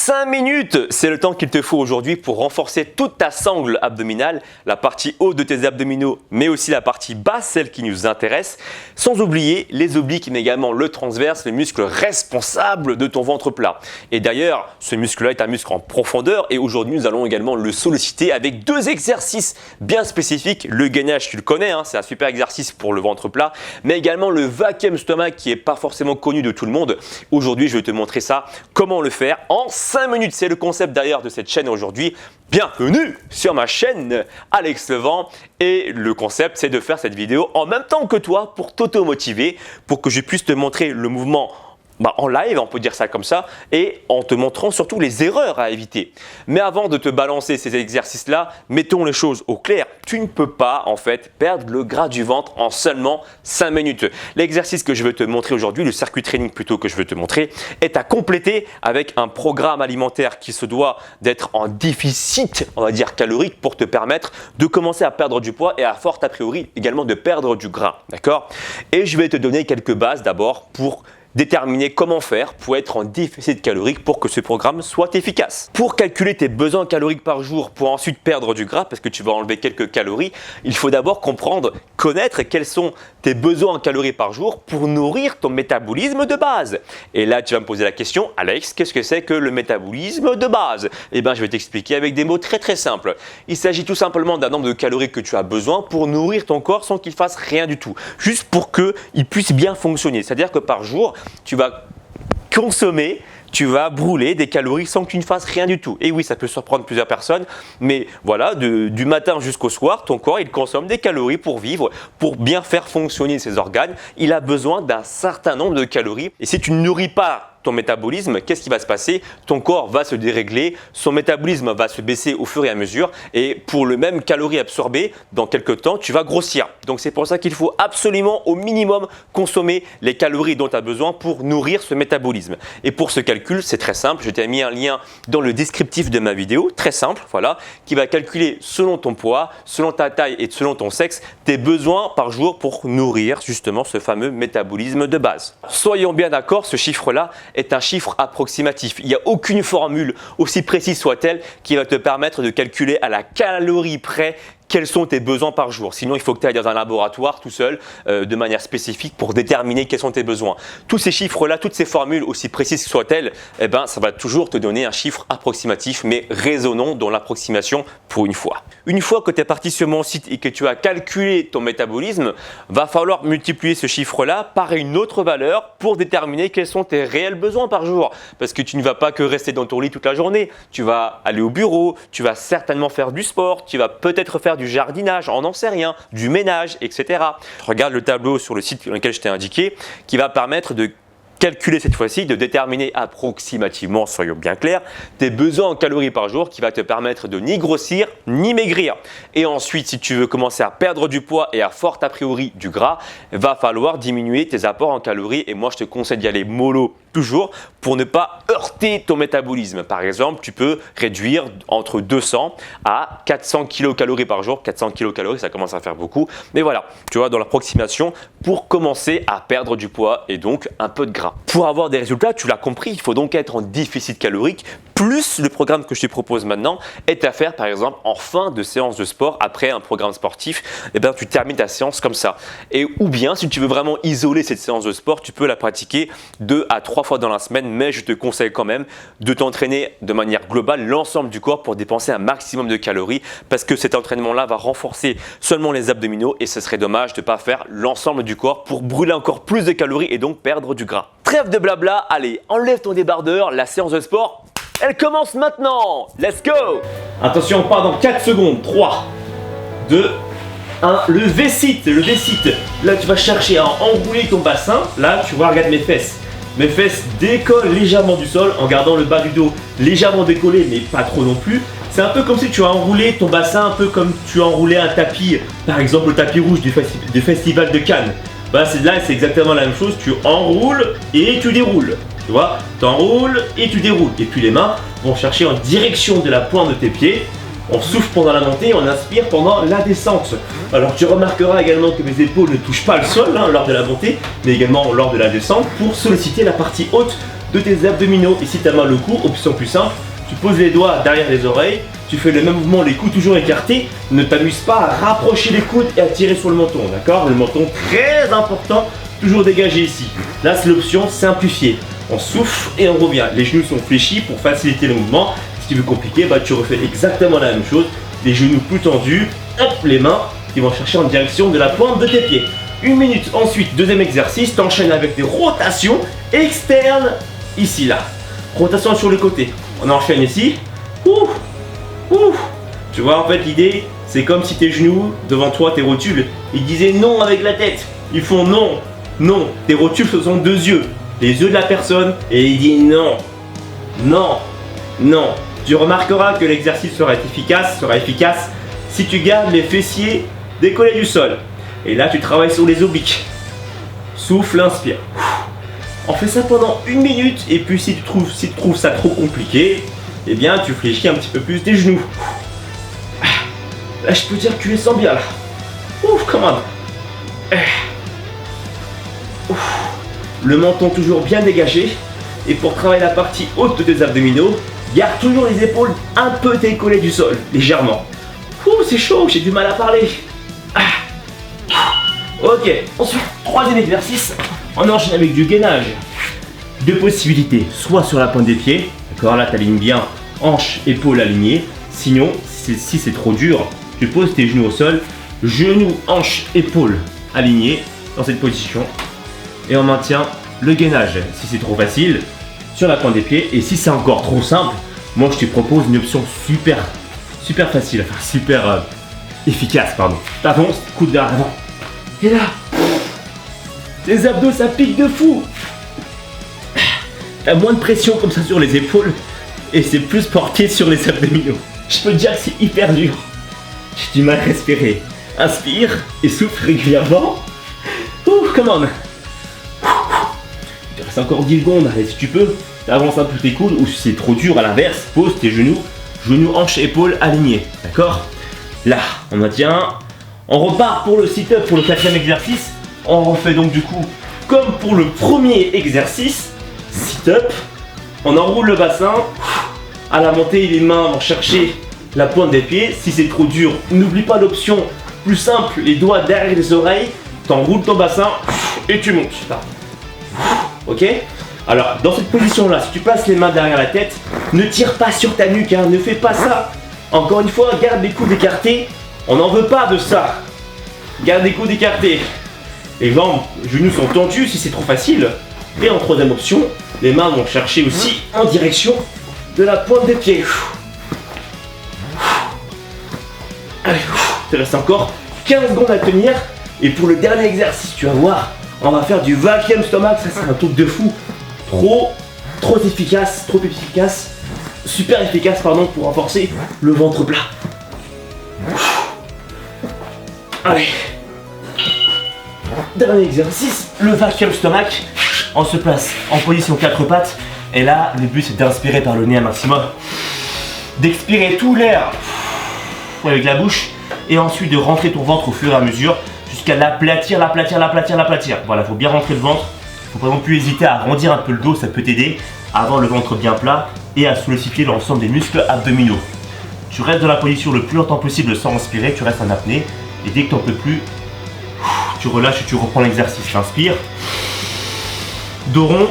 5 minutes, c'est le temps qu'il te faut aujourd'hui pour renforcer toute ta sangle abdominale, la partie haute de tes abdominaux, mais aussi la partie basse, celle qui nous intéresse, sans oublier les obliques, mais également le transverse, le muscle responsable de ton ventre plat. Et d'ailleurs, ce muscle-là est un muscle en profondeur et aujourd'hui, nous allons également le solliciter avec 2 exercices bien spécifiques. Le gainage, tu le connais, c'est un super exercice pour le ventre plat, mais également le vacuum stomach qui n'est pas forcément connu de tout le monde. Aujourd'hui, je vais te montrer ça, comment le faire en 5 minutes. C'est le concept d'ailleurs de cette chaîne aujourd'hui. Bienvenue sur ma chaîne Alex Levent et le concept c'est de faire cette vidéo en même temps que toi pour t'auto-motiver, pour que je puisse te montrer le mouvement en live, on peut dire ça comme ça, et en te montrant surtout les erreurs à éviter. Mais avant de te balancer ces exercices-là, mettons les choses au clair. Tu ne peux pas en fait perdre le gras du ventre en seulement 5 minutes. L'exercice que je vais te montrer aujourd'hui, le circuit training plutôt que je vais te montrer, est à compléter avec un programme alimentaire qui se doit d'être en déficit, on va dire calorique, pour te permettre de commencer à perdre du poids et à forte a priori également de perdre du gras. D'accord? Et je vais te donner quelques bases d'abord pour déterminer comment faire pour être en déficit calorique pour que ce programme soit efficace. Pour calculer tes besoins caloriques par jour pour ensuite perdre du gras, parce que tu vas enlever quelques calories, il faut d'abord connaître quels sont tes besoins en calories par jour pour nourrir ton métabolisme de base. Et là, tu vas me poser la question, Alex, qu'est-ce que c'est que le métabolisme de base? Eh bien, je vais t'expliquer avec des mots très simples. Il s'agit tout simplement d'un nombre de calories que tu as besoin pour nourrir ton corps sans qu'il fasse rien du tout, juste pour qu'il puisse bien fonctionner. C'est-à-dire que par jour, tu vas consommer, tu vas brûler des calories sans que tu ne fasses rien du tout. Et oui, ça peut surprendre plusieurs personnes, mais voilà, du matin jusqu'au soir, ton corps, il consomme des calories pour vivre, pour bien faire fonctionner ses organes. Il a besoin d'un certain nombre de calories. Et si tu ne nourris pas ton métabolisme, qu'est-ce qui va se passer? Ton corps va se dérégler, son métabolisme va se baisser au fur et à mesure et pour le même calories absorbées, dans quelques temps, tu vas grossir. Donc c'est pour ça qu'il faut absolument au minimum consommer les calories dont tu as besoin pour nourrir ce métabolisme. Et pour ce calcul, c'est très simple, je t'ai mis un lien dans le descriptif de ma vidéo, très simple, voilà, qui va calculer selon ton poids, selon ta taille et selon ton sexe, tes besoins par jour pour nourrir justement ce fameux métabolisme de base. Soyons bien d'accord, ce chiffre-là est un chiffre approximatif. Il n'y a aucune formule, aussi précise soit-elle, qui va te permettre de calculer à la calorie près quels sont tes besoins par jour. Sinon, il faut que tu ailles dans un laboratoire tout seul, de manière spécifique pour déterminer quels sont tes besoins. Tous ces chiffres-là, toutes ces formules, aussi précises soient-elles, eh ben, ça va toujours te donner un chiffre approximatif, mais raisonnons dans l'approximation pour une fois. Une fois que tu es parti sur mon site et que tu as calculé ton métabolisme, va falloir multiplier ce chiffre-là par une autre valeur pour déterminer quels sont tes réels besoins par jour. Parce que tu ne vas pas que rester dans ton lit toute la journée. Tu vas aller au bureau, tu vas certainement faire du sport, tu vas peut-être faire du jardinage, on n'en sait rien, du ménage, etc. Regarde le tableau sur le site dans lequel je t'ai indiqué qui va permettre de calculer cette fois-ci, de déterminer approximativement, soyons bien clairs, tes besoins en calories par jour qui va te permettre de ni grossir ni maigrir. Et ensuite, si tu veux commencer à perdre du poids et à forte a priori du gras, va falloir diminuer tes apports en calories et moi je te conseille d'y aller mollo toujours pour ne pas heurter ton métabolisme. Par exemple, tu peux réduire entre 200 à 400 kilocalories par jour. 400 kilocalories, ça commence à faire beaucoup. Mais voilà, tu vois, dans l'approximation pour commencer à perdre du poids et donc un peu de gras. Pour avoir des résultats, tu l'as compris, il faut donc être en déficit calorique. Plus le programme que je te propose maintenant est à faire par exemple en fin de séance de sport après un programme sportif. Eh bien, tu termines ta séance comme ça. Et ou bien, si tu veux vraiment isoler cette séance de sport, tu peux la pratiquer 2 à 3 fois dans la semaine, mais je te conseille quand même de t'entraîner de manière globale l'ensemble du corps pour dépenser un maximum de calories parce que cet entraînement-là va renforcer seulement les abdominaux et ce serait dommage de ne pas faire l'ensemble du corps pour brûler encore plus de calories et donc perdre du gras. Trêve de blabla, allez, enlève ton débardeur, la séance de sport, elle commence maintenant. Let's go! Attention, on part dans 4 secondes. 3, 2, 1, le V-sit, le V-sit. Là, tu vas chercher à enrouler ton bassin. Là, tu vois, regarde mes fesses. Mes fesses décollent légèrement du sol en gardant le bas du dos légèrement décollé, mais pas trop non plus. C'est un peu comme si tu as enroulé ton bassin, un peu comme tu as enroulé un tapis, par exemple le tapis rouge du festival de Cannes. Bah, là, c'est exactement la même chose. Tu enroules et tu déroules. Tu vois, tu enroules et tu déroules. Et puis les mains vont chercher en direction de la pointe de tes pieds. On souffle pendant la montée, on inspire pendant la descente. Alors tu remarqueras également que mes épaules ne touchent pas le sol lors de la montée, mais également lors de la descente pour solliciter la partie haute de tes abdominaux. Et si tu as mal au cou, option plus simple, tu poses les doigts derrière les oreilles, tu fais le même mouvement, les coudes toujours écartés. Ne t'amuse pas à rapprocher les coudes et à tirer sur le menton, d'accord? Le menton très important, toujours dégagé ici. Là, c'est l'option simplifiée. On souffle et on revient. Les genoux sont fléchis pour faciliter le mouvement. Si tu veux compliquer, tu refais exactement la même chose. Les genoux plus tendus, hop, les mains qui vont chercher en direction de la pointe de tes pieds. 1 minute, ensuite, deuxième exercice, t'enchaînes avec des rotations externes, ici, là. Rotation sur le côté. On enchaîne ici. Ouh, ouh. Tu vois, en fait, l'idée, c'est comme si tes genoux, devant toi, tes rotules, ils disaient non avec la tête. Ils font non, non. Tes rotules, ce sont 2 yeux. Les yeux de la personne, et il dit non, non, non. Tu remarqueras que l'exercice sera efficace si tu gardes les fessiers décollés du sol. Et là, tu travailles sur les obliques. Souffle, inspire. On fait ça pendant 1 minute. Et puis, si tu trouves ça trop compliqué, eh bien, tu fléchis un petit peu plus tes genoux. Là, je peux dire que tu les sens bien, là. Ouf, come on. Le menton toujours bien dégagé. Et pour travailler la partie haute de tes abdominaux, garde toujours les épaules un peu décollées du sol, légèrement. Ouh, c'est chaud, j'ai du mal à parler. Ok, ensuite, troisième exercice, on enchaîne avec du gainage. 2 possibilités, soit sur la pointe des pieds, d'accord, là tu alignes bien hanches, épaules alignées. Sinon, si c'est trop dur, tu poses tes genoux au sol, genoux, hanches, épaules alignées dans cette position. Et on maintient le gainage. Si c'est trop facile, sur la pointe des pieds. Et si c'est encore trop simple, moi je te propose une option super facile, enfin super efficace, pardon. T'avances, coude vers l'avant. Et là, les abdos ça pique de fou. T'as moins de pression comme ça sur les épaules et c'est plus porté sur les abdominaux. Je peux te dire que c'est hyper dur. J'ai du mal à respirer. Inspire et souffle régulièrement. Ouh, come on. Il te reste encore 10 secondes, allez, si tu peux, avance un peu tes coudes, ou si c'est trop dur, à l'inverse, pose tes genoux, hanches, épaules alignés, d'accord? Là, on maintient, on repart pour le sit-up, pour le 4e exercice, on refait donc du coup, comme pour le premier exercice, sit-up, on enroule le bassin, à la montée, les mains vont chercher la pointe des pieds, si c'est trop dur, n'oublie pas l'option plus simple, les doigts derrière les oreilles, t'enroules ton bassin, et tu montes, là. Ok? Alors, dans cette position-là, si tu places les mains derrière la tête, ne tire pas sur ta nuque, hein, ne fais pas ça. Encore une fois, garde les coudes écartés. On n'en veut pas de ça. Garde les coudes écartés. Les jambes, les genoux sont tendus si c'est trop facile. Et en troisième option, les mains vont chercher aussi en direction de la pointe des pieds. Allez, il te reste encore 15 secondes à tenir. Et pour le dernier exercice, tu vas voir, on va faire du vacuum stomach. Ça, c'est un truc de fou. Trop efficace, super efficace, pardon, pour renforcer le ventre plat. Allez, dernier exercice, le vacuum stomach. On se place en position 4 pattes et là, le but c'est d'inspirer par le nez un maximum, d'expirer tout l'air avec la bouche et ensuite de rentrer ton ventre au fur et à mesure jusqu'à l'aplatir. Voilà, faut bien rentrer le ventre. Faut pas non plus hésiter à arrondir un peu le dos, ça peut t'aider à avoir le ventre bien plat et à solliciter l'ensemble des muscles abdominaux. Tu restes dans la position le plus longtemps possible sans respirer, tu restes en apnée et dès que tu n'en peux plus, tu relâches et tu reprends l'exercice. Inspire, dos rond,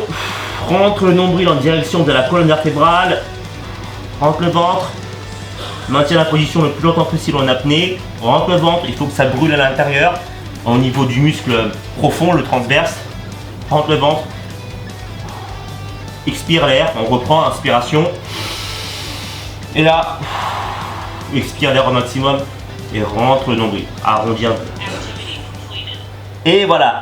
rentre le nombril en direction de la colonne vertébrale, rentre le ventre, maintiens la position le plus longtemps possible en apnée, rentre le ventre, il faut que ça brûle à l'intérieur au niveau du muscle profond, le transverse. Rentre le ventre, expire l'air, on reprend, inspiration, et là, expire l'air au maximum, et rentre le nombril, arrondis un peu. Et voilà,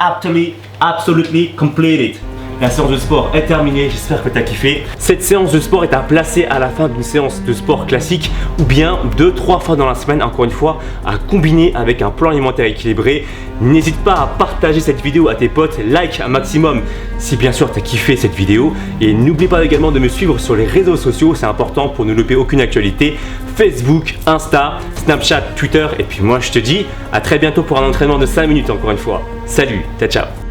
absolutely completed. La séance de sport est terminée, j'espère que tu as kiffé. Cette séance de sport est à placer à la fin d'une séance de sport classique ou bien 2-3 fois dans la semaine, encore une fois, à combiner avec un plan alimentaire équilibré. N'hésite pas à partager cette vidéo à tes potes, like un maximum si bien sûr tu as kiffé cette vidéo. Et n'oublie pas également de me suivre sur les réseaux sociaux, c'est important pour ne louper aucune actualité. Facebook, Insta, Snapchat, Twitter. Et puis moi je te dis à très bientôt pour un entraînement de 5 minutes encore une fois. Salut, ciao ciao.